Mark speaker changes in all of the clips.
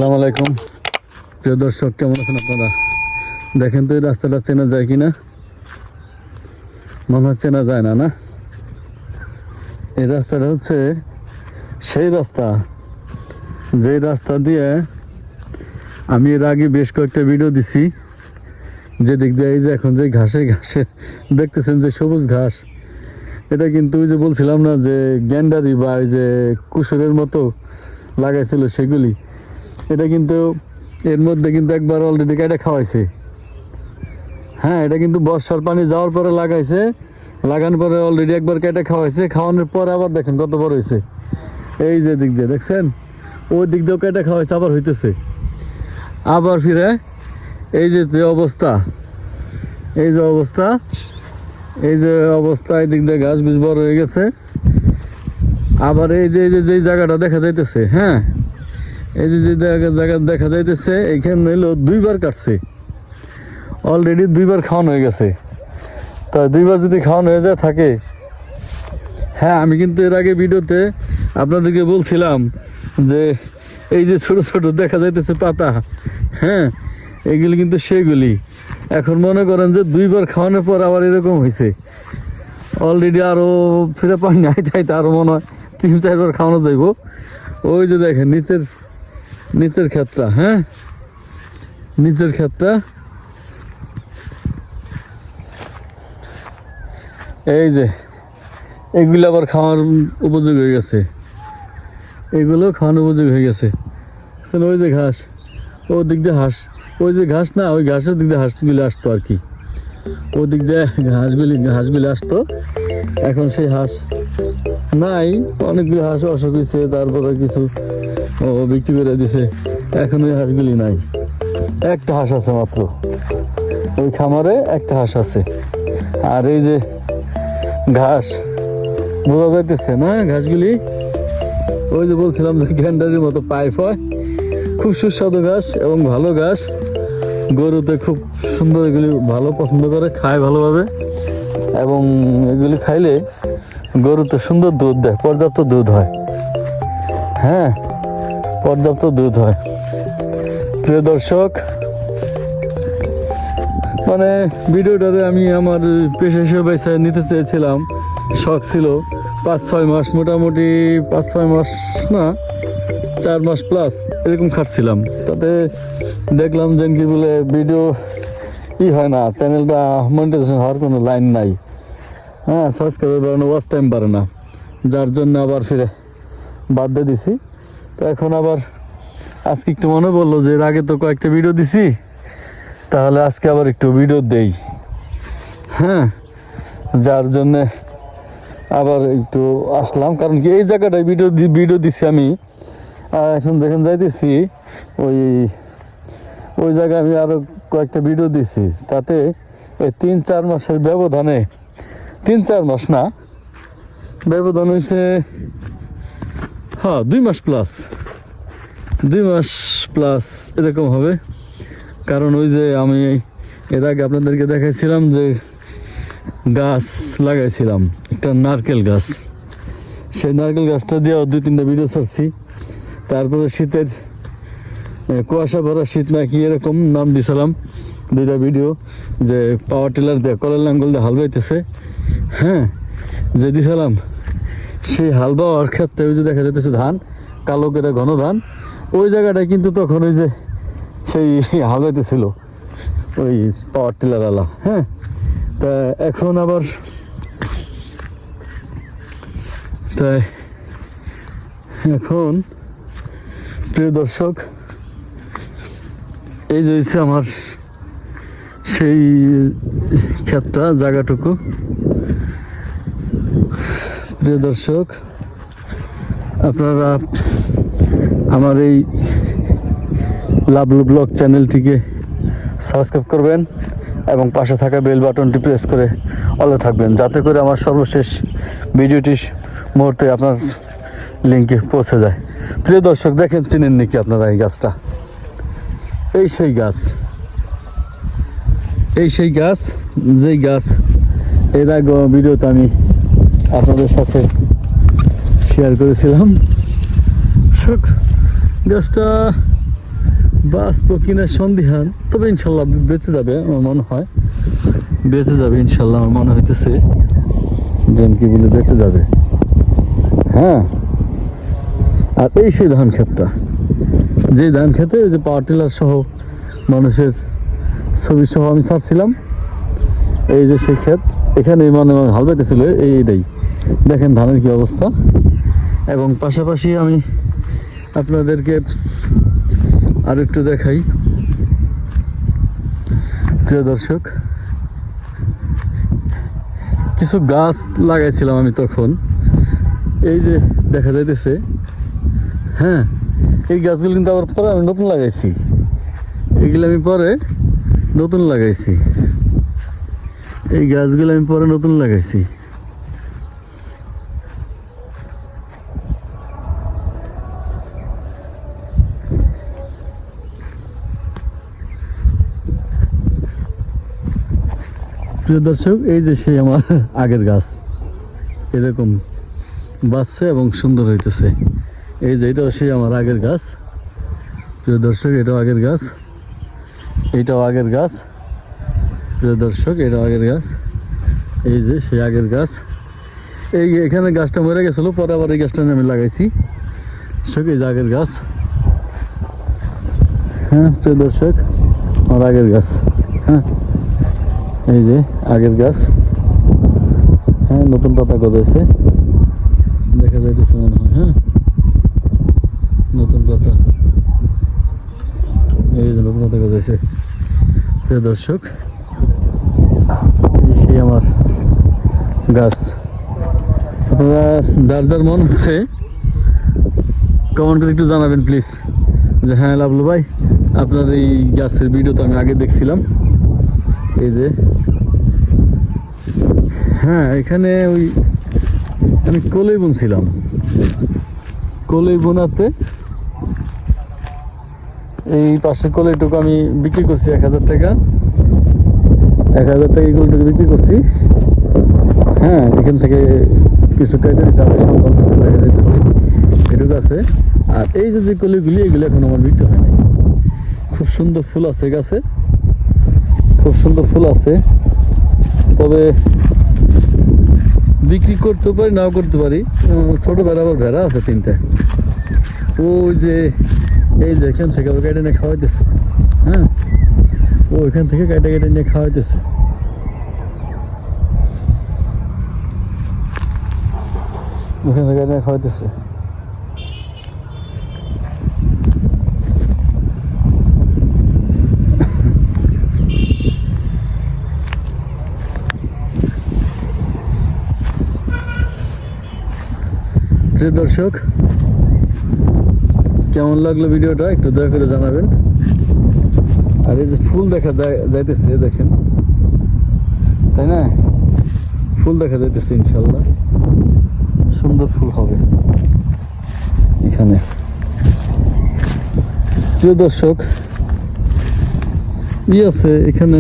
Speaker 1: আসসালামু আলাইকুম প্রিয় দর্শক, কেমন আছেন আপনারা? দেখেন তো এই রাস্তাটা চেনা যায় কি না? মনে হয় চেনা যায় না, না? এই রাস্তাটা হচ্ছে সেই রাস্তা যে রাস্তা দিয়ে আমি এর আগে বেশ কয়েকটা ভিডিও দিছি। যে দিক দিয়ে এই যে এখন যে ঘাসে দেখতেছেন যে সবুজ ঘাস, এটা কিন্তু ওই যে বলছিলাম না যে গ্যান্ডারি বা ওই যে কুসুরের মতো লাগাইছিল সেগুলি, এটা কিন্তু এর মধ্যে কিন্তু একবার অলরেডি কেটে খাওয়াইছে। হ্যাঁ, এটা কিন্তু বর্ষার পানি যাওয়ার পরে লাগাইছে, লাগানোর পরে অলরেডি একবার কেটে খাওয়াইছে। খাওয়ানোর পরে আবার দেখেন কত বড় হয়েছে। এই যে দিক দিয়ে দেখছেন, ওই দিক দিয়েও কেটে খাওয়াইছে, আবার হইতেছে, আবার ফিরে এই যে অবস্থা, এই যে অবস্থা, এই যে অবস্থা, এই দিক দিয়ে ঘাস বীজ বড় হয়ে গেছে। আবার এই যে যেই জায়গাটা দেখা যাইতেছে, হ্যাঁ, এই যে জায়গা দেখা যাইতেছে, এইখানে হইলো দুইবার কাটছে, অলরেডি দুইবার খাওয়ানো হয়ে গেছে। তা দুইবার যদি খাওয়ানো হয়ে যায় থাকে, হ্যাঁ, আমি কিন্তু এর আগে ভিডিওতে আপনাদেরকে বলছিলাম যে এই যে ছোট ছোট দেখা যাইতেছে পাতা, হ্যাঁ, এগুলি কিন্তু সেগুলি। এখন মনে করেন যে দুইবার খাওয়ানোর পর আবার এরকম হয়েছে, অলরেডি আরও ফিরে পাই নাই, চাইতে আরও মনে হয় 3-4 বার খাওয়ানো যাইব। ওই যে দেখেন নিচের ক্ষেতটা, হ্যাঁ, নিচের ক্ষেতটা, এই যে এগুলো আবার খাওয়ার উপযোগী হয়ে গেছে, এগুলো খাওয়ানোর উপযোগী হয়ে গেছে। ওই যে ঘাস, ও দিক দিয়ে হাঁস, ওই যে ঘাস না, ওই ঘাসের দিক দিয়ে হাঁসগুলি আসতো আর কি, ও দিক দিয়ে হাঁসগুলি আসতো। এখন সেই হাঁস নাই, অনেকগুলি হাঁস অসুখ হয়েছে, তারপরে কিছু বিক্রি করে দিছে। এখন ওই হাঁসগুলি নাই, একটা হাঁস আছে মাত্র, ওই খামারে একটা হাঁস আছে। আর এই যে ঘাস বোঝা যাইতেছে না, ঘাসগুলি ওই যে বলছিলাম যে গ্যান্ডারির মতো পাইপ হয়, খুব সুস্বাদু ঘাস এবং ভালো ঘাস। গরুতে খুব সুন্দর, এগুলি ভালো পছন্দ করে, খায় ভালোভাবে, এবং এগুলি খাইলে গরুতে সুন্দর দুধ দেয়, পর্যাপ্ত দুধ হয়, হ্যাঁ, পর্যাপ্ত দুধ হয়। প্রিয় দর্শক, মানে ভিডিওটাতে আমি আমার পেশা হিসেবে নিতে চেয়েছিলাম, শখ ছিল। 5-6 মাস, মোটামুটি 5-6 মাস না, 4 মাস প্লাস এরকম খাটছিলাম। তাতে দেখলাম যে কি বলে ভিডিও হয় না, চ্যানেলটা মনিটাইজেশন হওয়ার কোনো লাইন নাই, হ্যাঁ, সাবস্ক্রাইবার বাড়ে না, ওয়াচ টাইম বাড়ে না, যার জন্য আবার ফিরে বাদ দিয়ে দিছি। তো এখন আবার আজকে একটু মনে পড়লো যে এর আগে তো কয়েকটা ভিডিও দিছি, তাহলে আজকে আবার একটু ভিডিও দেই, হ্যাঁ, যার জন্যে আবার একটু আসলাম। কারণ কি এই জায়গাটায় ভিডিও দিছি আমি, এখন দেখেন যাইতেছি ওই জায়গায় আমি আরও কয়েকটা ভিডিও দিছি। তাতে এই 3-4 মাসের ব্যবধানে, 3-4 মাস না, ব্যবধান হয়েছে, হ্যাঁ, 2 মাস প্লাস, 2 মাস প্লাস এরকম হবে। কারণ ওই যে আমি এর আগে আপনাদেরকে দেখাইছিলাম যে গাছ লাগাইছিলাম, একটা নারকেল গাছ, সেই নারকেল গাছটা দিয়েও 2-3টা ভিডিও ছাড়ছি। তারপরে শীতের কুয়াশা ভরা শীত নাকি এরকম নাম দিয়েছিলাম 2টা ভিডিও, যে পাওয়ার টিলার দিয়ে কলের লাঙ্গল দিয়ে হাল বাইতেছে, হ্যাঁ, যে দিয়েছিলাম সেই হাল বাওয়ার ক্ষেত্রে ওই যে দেখা যাইতেছে ধান, কালো করে ঘন ধান, ওই জায়গাটায় কিন্তু তখন ওই যে সেই হাল বাইতেছিল ওই পাওয়ার টিলার আলা, হ্যাঁ। তা এখন আবার তাই এখন প্রিয় দর্শক, এই যে হচ্ছে আমার সেই ক্ষেতটা, জায়গাটুকু। প্রিয় দর্শক, আপনারা আমার এই লাভলু ব্লগ চ্যানেলটিকে সাবস্ক্রাইব করবেন এবং পাশে থাকা বেল বাটনটি প্রেস করে অলে থাকবেন, যাতে করে আমার সর্বশেষ ভিডিওটি মুহূর্তে আপনার লিঙ্কে পৌঁছে যায়। প্রিয় দর্শক, দেখেন, চিনেন নাকি আপনারা এই গাছটা? এই সেই গাছ, এই সেই গাছ, যেই গাছ এর আগে ভিডিওতে আমি আপনাদের সাথে শেয়ার করেছিলাম। গাছটা বাঁচবো কিনা সন্দিহান, তবে ইনশাল্লাহ বেঁচে যাবে আমার মনে হয়, বেঁচে যাবে ইনশাল্লাহ আমার মনে হইতেছে যেন কি বলে বেঁচে যাবে। হ্যাঁ, আর এই সেই ধান ক্ষেতটা, যে ধান খেতে ওই যে পাওয়ার টিলার সহ মানুষের ছবি সহ আমি ছাড়ছিলাম, এই যে সেই ক্ষেত, এখানে মানে হাল বাইতেছিল এইটাই, দেখেন ধানের কি অবস্থা। এবং পাশাপাশি আমি আপনাদেরকে আর একটু দেখাই প্রিয় দর্শক, কিছু গাছ লাগাইছিলাম আমি তখন, এই যে দেখা যাইতেছে। হ্যাঁ, এই গাছগুলো কিন্তু আবার পরে আমি নতুন লাগাইছি, এগুলো আমি পরে নতুন লাগাইছি, এই গাছগুলো আমি পরে নতুন লাগাইছি। প্রিয় দর্শক, এই যে সেই আমার আগের গাছ এরকম বাঁচছে এবং সুন্দর হইতেছে। এই যে এটাও সেই আমার আগের গাছ প্রিয় দর্শক, এটাও আগের গাছ, এইটাও আগের গাছ প্রিয় দর্শক, এটাও আগের গাছ, এই যে সেই আগের গাছ। এই এখানে গাছটা মরে গেছিলো, পরে আবার এই গাছটা আমি লাগাইছি। দর্শক এই যে আগের গাছ, হ্যাঁ প্রিয় দর্শক আমার আগের গাছ, হ্যাঁ এই যে আগের গাছ, হ্যাঁ নতুন পাতা গজাইছে দেখা যাইতেছে মনে হয়। হ্যাঁ, নতুন পাতা, এই যে নতুন পাতা গজাইছে প্রিয় দর্শক, এই সেই আমার গাছ। আপনারা যার যার মন আছে কমেন্ট করে একটু জানাবেন প্লিজ, যে হ্যাঁ লাভলু ভাই আপনার এই গাছের ভিডিও তো আমি আগে দেখছিলাম। এই যে হ্যাঁ, এখানে ওই আমি কলই বুনছিলাম, কলই বোনাতে এই পাশের কলইটুকু আমি বিক্রি করছি 1000 টাকা, 1000 টাকা এই কলইটুকু বিক্রি করছি। হ্যাঁ, এখান থেকে কিছু কেটে দিচ্ছে, আমি সম্পন্ন দেখা যাইতেছে এটুকু আছে। আর এই যে যে কলিগুলি, এগুলি এখন আমার বিক্রি হয় নাই। খুব সুন্দর ফুল আছে গাছে, খুব সুন্দর ফুল আছে, তবে বিক্রি করতে পারি নাও করতে পারি। ছোট ভেড়া, আবার ভেড়া আছে 3টে, ওই যে এই যে এখান থেকে আবার কেটে নিয়ে খাওয়াইতেছে। হ্যাঁ, ও এখান থেকে কেটে কেটে নিয়ে খাওয়াইতেছে, ওখান থেকে কেটে খাওয়াইতেছে। প্রিয় দর্শক, কেমন লাগলো ভিডিওটা একটু দয়া করে জানাবেন। আর এই যে ফুল দেখা যাইতেছে দেখেন, তাই না? ফুল দেখা যাইতেছে, ইনশাল্লাহ সুন্দর ফুল হবে এখানে। প্রিয় দর্শক, আছে এখানে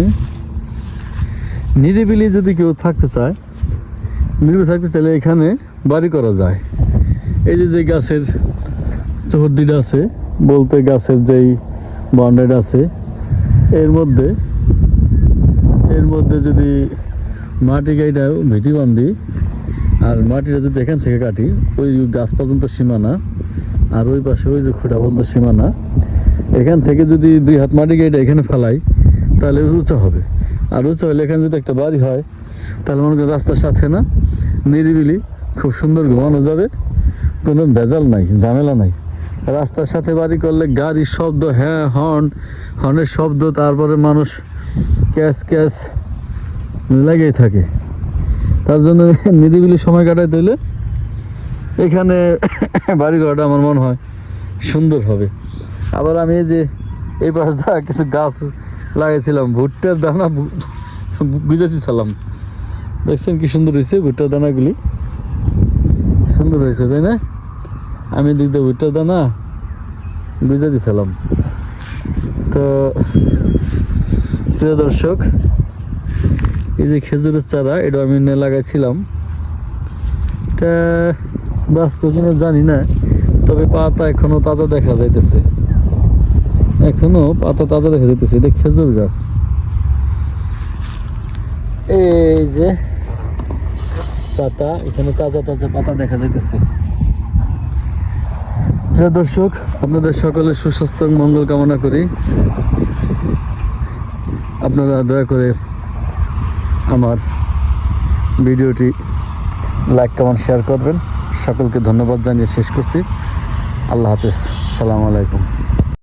Speaker 1: নিরিবিলি যদি কেউ থাকতে চায়, নিরিবিলি থাকতে চাইলে এখানে বাড়ি করা যায়। এই যে যে গাছের চৌহদ্দিটা আছে, বলতে গাছের যেই বাউন্ডারিটা আছে, এর মধ্যে যদি মাটি গাইটা ভিটি বান্ধি, আর মাটিটা যদি এখান থেকে কাটি ওই গাছ পর্যন্ত সীমানা, আর ওই পাশে ওই যে খুঁটা পর্যন্ত সীমানা, এখান থেকে যদি 2 হাত মাটি গাইটা এখানে ফেলাই তাহলে উঁচা হবে। আর উঁচা হলে এখানে যদি একটা বাড়ি হয় তাহলে মনে করেন রাস্তার সাথে না, নিরিবিলি খুব সুন্দর ঘুমানো যাবে, কোনো ভেজাল নাই, ঝামেলা নাই। রাস্তার সাথে বাড়ি করলে গাড়ির শব্দ, হ্যাঁ হর্নের শব্দ, তারপরে মানুষ ক্যাশ লেগেই থাকে। তার জন্য নিরিবিলি সময় কাটাইতে হলে এখানে বাড়ি করাটা আমার মনে হয় সুন্দর হবে। আবার আমি এই যে এই পাশ দা কিছু গাছ লাগাইছিলাম, ভুট্টার দানা গুজাইতেছিলাম, দেখছেন কি সুন্দর হয়েছে ভুট্টার দানাগুলি, সুন্দর হয়েছে তাই না? আমি দিক দিয়ে ভুট্টার দানা গুজে দিছিলাম। তো প্রিয় দর্শক, এই যে খেজুরের চারা, এটা আমি লাগাইছিলাম, এটা বাঁচবো কিনা জানি না, তবে পাতা এখনো তাজা দেখা যাইতেছে, এখনো পাতা তাজা দেখা যাইতেছে, এটা খেজুর গাছ। এই যে পাতা, এখানে তাজা তাজা পাতা দেখা যাইতেছে। প্রিয় দর্শক, আপনাদের সকলের সুস্বাস্থ্য এবং মঙ্গল কামনা করি। আপনারা দয়া করে আমার ভিডিওটি লাইক কমেন্ট শেয়ার করবেন। সকলকে ধন্যবাদ জানিয়ে শেষ করছি। আল্লাহ হাফেজ, সালামু আলাইকুম।